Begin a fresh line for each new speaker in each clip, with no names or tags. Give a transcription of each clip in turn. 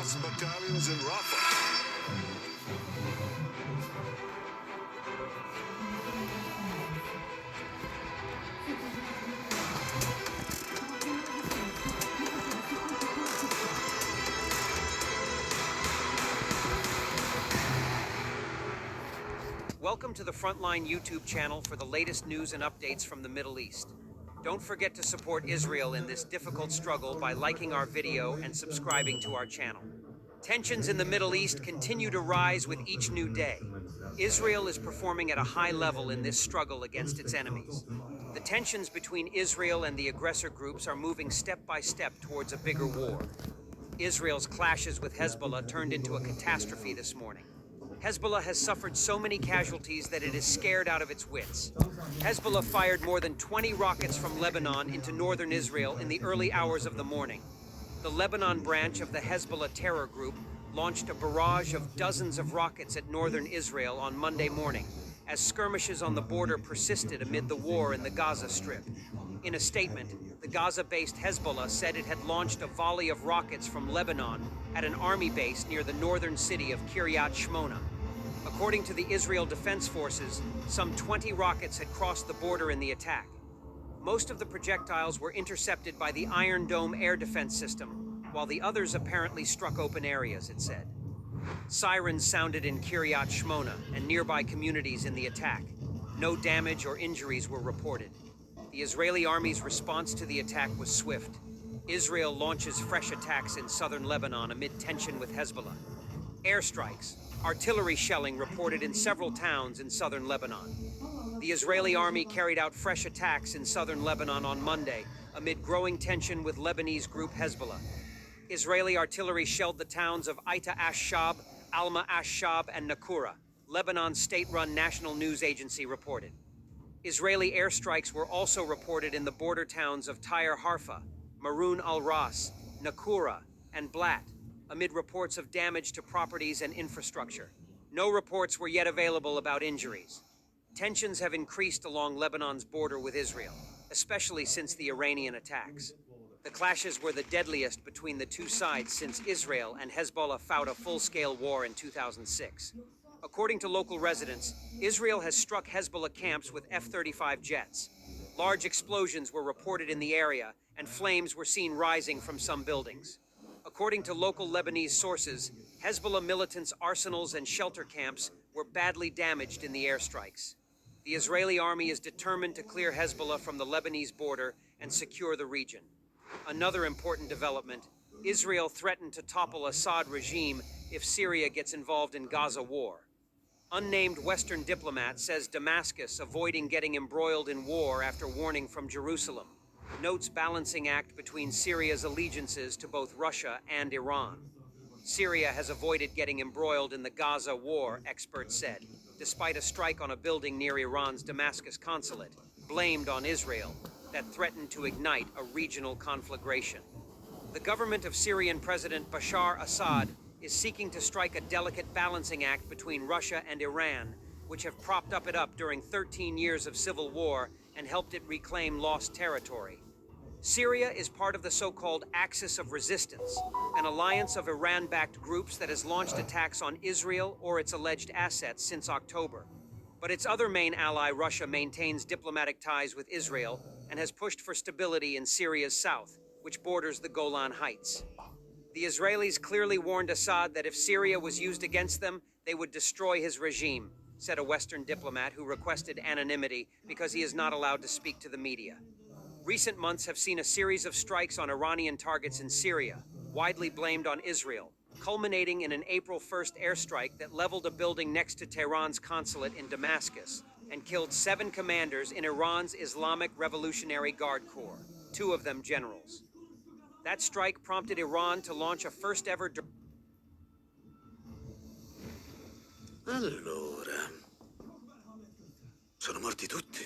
Hamas battalions in Rafah.
Welcome to the Frontline YouTube channel for the latest news and updates from the Middle East. Don't forget to support Israel in this difficult struggle by liking our video and subscribing to our channel. Tensions in the Middle East continue to rise with each new day. Israel is performing at a high level in this struggle against its enemies. The tensions between Israel and the aggressor groups are moving step by step towards a bigger war. Israel's clashes with Hezbollah turned into a catastrophe this morning. Hezbollah has suffered so many casualties that it is scared out of its wits. Hezbollah fired more than 20 rockets from Lebanon into northern Israel in the early hours of the morning. The Lebanon branch of the Hezbollah terror group launched a barrage of dozens of rockets at northern Israel on Monday morning, as skirmishes on the border persisted amid the war in the Gaza Strip. In a statement, the Gaza-based Hezbollah said it had launched a volley of rockets from Lebanon at an army base near the northern city of Kiryat Shmona. According to the Israel Defense Forces, some 20 rockets had crossed the border in the attack. Most of the projectiles were intercepted by the Iron Dome air defense system, while the others apparently struck open areas, it said. Sirens sounded in Kiryat Shmona and nearby communities in the attack. No damage or injuries were reported. The Israeli army's response to the attack was swift. Israel launches fresh attacks in southern Lebanon amid tension with Hezbollah. Airstrikes, artillery shelling reported in several towns in southern Lebanon. The Israeli army carried out fresh attacks in southern Lebanon on Monday amid growing tension with Lebanese group Hezbollah. Israeli artillery shelled the towns of Aita ash-Shab, Alma ash-Shab, and Nakura, Lebanon's state-run national news agency reported. Israeli airstrikes were also reported in the border towns of Tyre Harfa, Maroun al-Ras, Nakura, and Blat, amid reports of damage to properties and infrastructure. No reports were yet available about injuries. Tensions have increased along Lebanon's border with Israel, especially since the Iranian attacks. The clashes were the deadliest between the two sides since Israel and Hezbollah fought a full-scale war in 2006. According to local residents, Israel has struck Hezbollah camps with F-35 jets. Large explosions were reported in the area, and flames were seen rising from some buildings. According to local Lebanese sources, Hezbollah militants' arsenals and shelter camps were badly damaged in the airstrikes. The Israeli army is determined to clear Hezbollah from the Lebanese border and secure the region. Another important development, Israel threatened to topple Assad regime if Syria gets involved in Gaza war. Unnamed Western diplomat says Damascus avoiding getting embroiled in war after warning from Jerusalem. Notes balancing act between Syria's allegiances to both Russia and Iran. Syria has avoided getting embroiled in the Gaza war, experts said, despite a strike on a building near Iran's Damascus consulate, blamed on Israel, that threatened to ignite a regional conflagration. The government of Syrian President Bashar Assad is seeking to strike a delicate balancing act between Russia and Iran, which have propped it up during 13 years of civil war and helped it reclaim lost territory. Syria is part of the so-called Axis of Resistance, an alliance of Iran-backed groups that has launched attacks on Israel or its alleged assets since October. But its other main ally, Russia, maintains diplomatic ties with Israel and has pushed for stability in Syria's south, which borders the Golan Heights. The Israelis clearly warned Assad that if Syria was used against them, they would destroy his regime, said a Western diplomat who requested anonymity because he is not allowed to speak to the media. Recent months have seen a series of strikes on Iranian targets in Syria, widely blamed on Israel, culminating in an April 1st airstrike that leveled a building next to Tehran's consulate in Damascus and killed 7 commanders in Iran's Islamic Revolutionary Guard Corps, 2 of them generals. That strike prompted Iran to launch a first-ever...
Allora, sono morti tutti.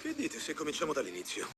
Che dite se cominciamo dall'inizio?